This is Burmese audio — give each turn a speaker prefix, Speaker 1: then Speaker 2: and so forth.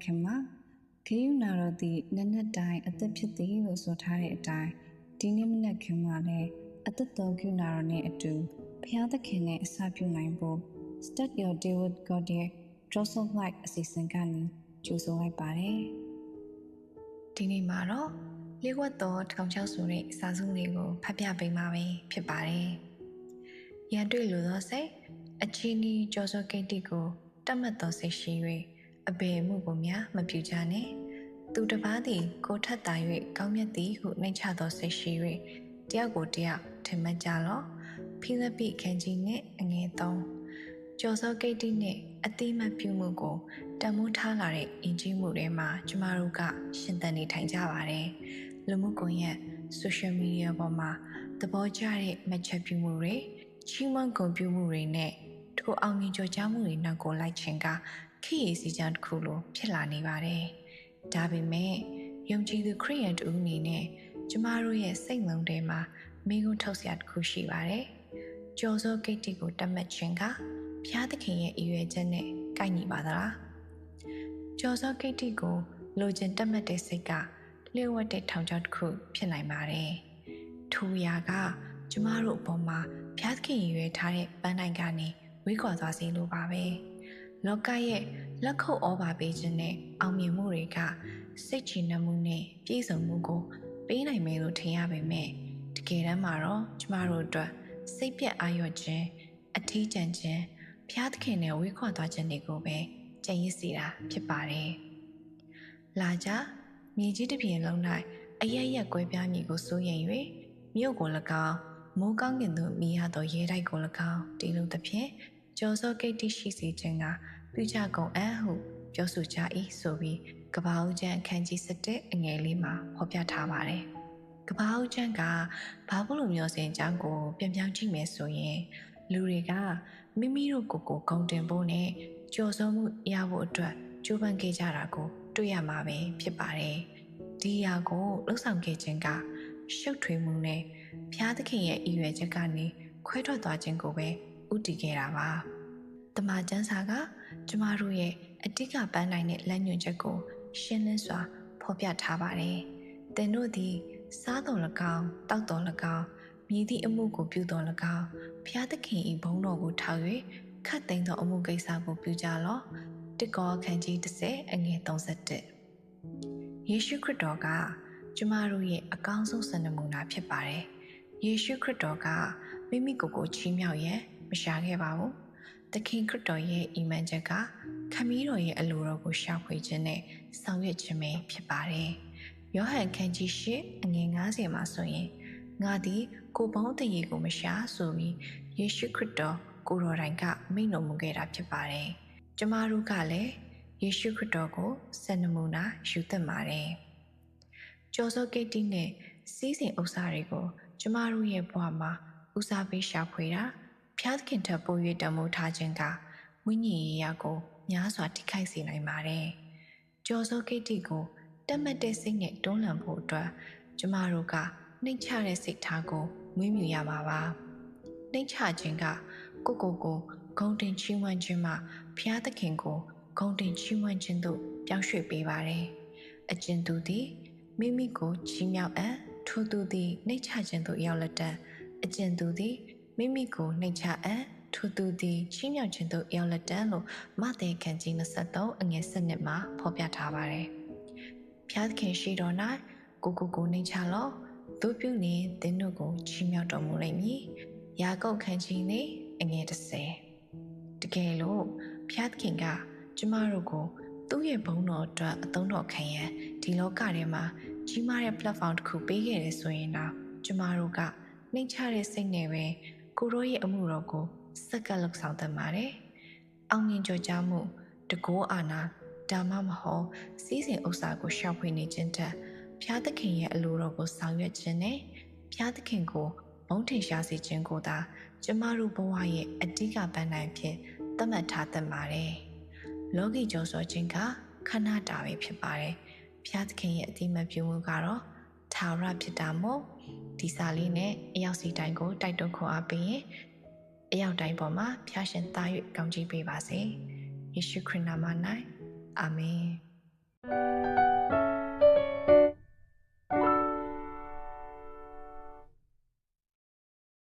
Speaker 1: ခင်မှာဂယုနာတော်သည်နက်နက်တိုင်းအသက်ဖြစ်သည်လို့ဆိုထားတဲ့အတိုင်းဒီနေ့မနက်ခင်မှာလည်းအသက်တော်ဂယုနာတော်နဲ့အတူဘုရားသခင်နဲ့အစပြုနိုင်ဖို့ Start Your Day with God ရဲ့ Joseph Light အစီအစဉ်ကနေကြိုဆိုလိုက်ပါတယ်ဒီနေ့မှာတော့လျှို့ဝှက်သောထောင်ချောက်ဆိုတဲ့စာစုလေးကိုဖတ်ပြပေးမှာပဲဖြစ်ပါတယ်ရန်တွေ့လိုသောစိတ်အချီးနီးကြောစောကိတ္တိကိုတတ်မှတ်သောစိတ်ရှိ၍အဘယ်မှုကိုများမပြုကြနှင့်သူတစ်ပါးသည်ကိုထက်သာ၍ကောင်းမြတ်သည်ဟုနှိမ့်ချသောစိတ်ရှိ၍တယောက်ကိုတယောက်ထင်မှတ်ကြလော့ဖိလိပ္ပိခန်းကြီးနှင့်အငယ်3ကြောစောကိတ္တိနှင့်အတိမတ်ပြုမှုကိုတန်မိုးထားလာတဲ့အင်ကြီးမှုတွေမှာကျမတို့ကရှင်သန်နေထိုင်ကြပါတယ်လူမှုကွန်ရက်ဆိုရှယ်မီဒီယာပေါ်မှာသဘောကျတဲ့မှတ်ချက်ပြုမှုတွေချီးမွမ်းဂုဏ်ပြုမှုတွေနဲ့ထိုအောင်မြင်ကြော်ကြားမှုတွေနောက်ကိုလိုက်ခြင်းကခေတ်ရည်စည်းကြောင်းတစ်ခုလိုဖြစ်လာနေပါတယ်။ဒါပေမဲ့ယုံကြည်သူခရစ်ယာန်တူအနေနဲ့ကျမတို့ရဲ့စိတ်နှလုံးထဲမှာမိဂုဏ်ထုတ်စရာတစ်ခုရှိပါတယ်။ကြော်စောကိတ္တိကိုတတ်မှတ်ခြင်းကဘုရားသခင်ရဲ့အရွယ်ချက်နဲ့ကိုက်ညီပါသလား။ကြော်စောကိတ္တိကိုလိုချင်တတ်မှတ်တဲ့စိတ်ကလျှို့ဝှက်တဲ့ထောင်ချောက်တစ်ခုဖြစ်နိုင်ပါတယ်။ထိုအရာကကျမတို့အပေါ်မှာဘုရားသခင်ရွယ်ထားတဲ့ပန်းတိုင်ကနေဝေးကွာသွားစေလိုပါပဲလောကရဲ့လက်ခုပ်ဩဘာပေးခြင်းနဲ့အောင်မြင်မှုတွေကစိတ်ချနှံမှုနဲ့ပြည့်စုံမှုကိုပေးနိုင်မယ်လို့ထင်ရပေမဲ့တကယ်တမ်းမှာတော့ကျမတို့အတွက်စိတ်ပြတ်အာရုံခြင်းအထီးကျန်ခြင်းဘုရားသခင်နဲ့ဝေးကွာသွားခြင်းတွေကိုပဲကြံရစ်စေတာဖြစ်ပါတယ်လာကြမြေကြီးတစ်ပြင်လုံး၌အရရက်ကွဲပြားမြေကိုစိုးရိမ်၍မြို့ကို၎င်းမိုးကောင်းကင်သို့မြည်ရသောရဲတိုက်ကို၎င်းတည်လို့သဖြင့်ကြော်စောကိတ္တိရှိစေခြင်းကပြုကြကုန်အံ့ဟုပြောဆိုကြ၏ဆိုပြီးကပ္ပဦးကျမ်းအခန်းကြီး7အငယ်လေးမှာဖော်ပြထားပါတယ်။ကပ္ပဦးကျမ်းကဘာလို့လိုမျိုးစင်အကြောင်းကိုပြန်ပြောင်းကြည့်မယ်ဆိုရင်လူတွေကမိမိတို့ကိုယ်ကိုဂုဏ်တင်ဖို့နဲ့ကြော်စောမှုရဖို့အတွက်ကြိုးပမ်းခဲ့ကြတာကိုတွေ့ရမှာပဲဖြစ်ပါတယ်။ဒီအရာကိုလှုပ်ဆောင်ခဲ့ခြင်းကရှုပ်ထွေးမှုနဲ့ဘုရားသခင်ရဲ့အရွယ်ချက်ကနေခွဲထွက်သွားခြင်းကိုပဲဥတည်ခဲ့တာပါ။တမန်ကျမ်းစာကကျမတို့ရဲ့အတိတ်ကပန်းနိုင်တဲ့လက်ညွှန်ချက်ကိုရှင်းလင်းစွာဖော်ပြထားပါတယ်။သင်တို့သည်စားတော်၎င်းတောက်တော်၎င်းမြည်သည့်အမှုကိုပြုတော်၎င်းဘုရားသခင်၏ဘုန်းတော်ကိုထောက်၍ခတ်သိမ်းသောအမှုကိစ္စကိုပြုကြလော့။တစ်ကောအခန်းကြီး10အငယ်31ယေရှုခရစ်တော်ကကျမတို့ရဲ့အကောင်းဆုံးစံနမူနာဖြစ်ပါတယ်။ယေရှုခရစ်တော်ကမိမိကိုယ်ကိုချီးမြှောက်ရန်မရှာခဲ့ပါဘူး။သခင်ခရစ်တော်ရဲ့အီမန်ချက်ကခမည်းတော်ရဲ့အလိုတော်ကိုရှာဖွေခြင်းနဲ့ဆောင်ရွက်ခြင်းပဲဖြစ်ပါတယ်။ယောဟန်ခန်းကြီး8အငယ်90မှာဆိုရင်ငါသည်ကိုယ်ပေါင်းတရေကိုမရှာဆိုပြီးယေရှုခရစ်တော်ကိုယ်တော်တိုင်ကမိန့်တော်မူခဲ့တာဖြစ်ပါတယ်။ကျမတို့ကလည်းယေရှုခရစ်တော်ကိုစံနမူနာယူသင့်ပါတယ်။ကြော်စောကိတ္တိနဲ့စီးစိမ်ဥစ္စာတွေကိုကျမတို့ရဲ့ဘဝမှာဦးစားပေးရှာဖွေတာဘုရားသခင်ထပ်ပို့၍တမိုးထားခြင်းကဝိညာဉ်ရေးရာကိုများစွာထိခိုက်စေနိုင်ပါတယ်။ကြော်စောကိတ္တိကိုတတ်မှတ်တဲ့စိတ်နဲ့တွန်းလှန်ဖို့အတွက်ကျမတို့ကနှိမ့်ချတဲ့စိတ်ထားကိုမွေးမြူရမှာပါ။နှိမ့်ချခြင်းကကိုဂုဏ်တင်ချီးမွမ်းခြင်းမှာဘုရားသခင်ကိုဂုဏ်တင်ချီးမွမ်းခြင်းသို့ပြောင်းရွှေ့ပေးပါတယ်။အကျဉ်သူသည်မိမိကိုချီးမြှောက်အံ့ထိုသူသည်နှိမ့်ချခြင်းသို့ရောက်လက်တတ်အကျဉ်သူသည်မိမိကိုနှိမ့်ချအံ့ထိုသူသည်ချီးမြှောက်ခြင်းသို့ရောက်လက်တတ်လို့မဿဲခန်းကြီး23အငယ်7မှာဖော်ပြထားပါတယ်။ဘုရားသခင်ရှိတော်၌ကိုနှိမ့်ချလော့သို့ပြုလျှင်သင်တို့ကိုချီးမြှောက်တော်မူလိမ့်မည်။ယာကုပ်ခန်းကြီးအငယ်10တကယ်လို့ဘုရားသခင်ကကျမတို့ကိုသူ့ရဲ့ဘုန်းတော်အတွက်အသုံးတော်ခံရန်ဒီလောကထဲမှာကြီးမားတဲ့ platform တစ်ခုပေးခဲ့တယ်ဆိုရင်တော့ကျမတို့ကနှိမ့်ချတဲ့စိတ်နဲ့ပဲကိုရောရဲ့အမှုတော်ကိုစက္ကန့်လောက်ဆောင်တတ်ပါတယ်။အောင်မြင်ကြော်ကြားမှုတကောအာနာဒါမှမဟုတ်စီးစိမ်ဥစ္စာကိုရှောက်ဖွေနေခြင်းတက်ဘုရားသခင်ရဲ့အလိုတော်ကိုဆောင်ရွက်ခြင်းနဲ့ဘုရားသခင်ကိုဘုန်းထင်ရှားစေခြင်းကိုသာကျမတို့ဘဝရဲ့အဓိကပန်းတိုင်ဖြစ်သတ်မှတ်ထားတတ်ပါတယ်။လောကီကြော်စောခြင်းကခဏတာပဲဖြစ်ပါတယ်။ဘုရားသခင်ရဲ့အတိမတ်ပြုမှုကတော့ထာဝရဖြစ်တာမို့ဒီစာလေးနဲ့အရောက်စီတိုင်းကိုတိုက်တွန်းခွန်အားပေးရင်အရောက်တိုင်းပေါ်မှာဖျားရှင်သား၍ကောင်းချီးပေးပါစေ။ယေရှုခရစ်နာမ၌အာမင်။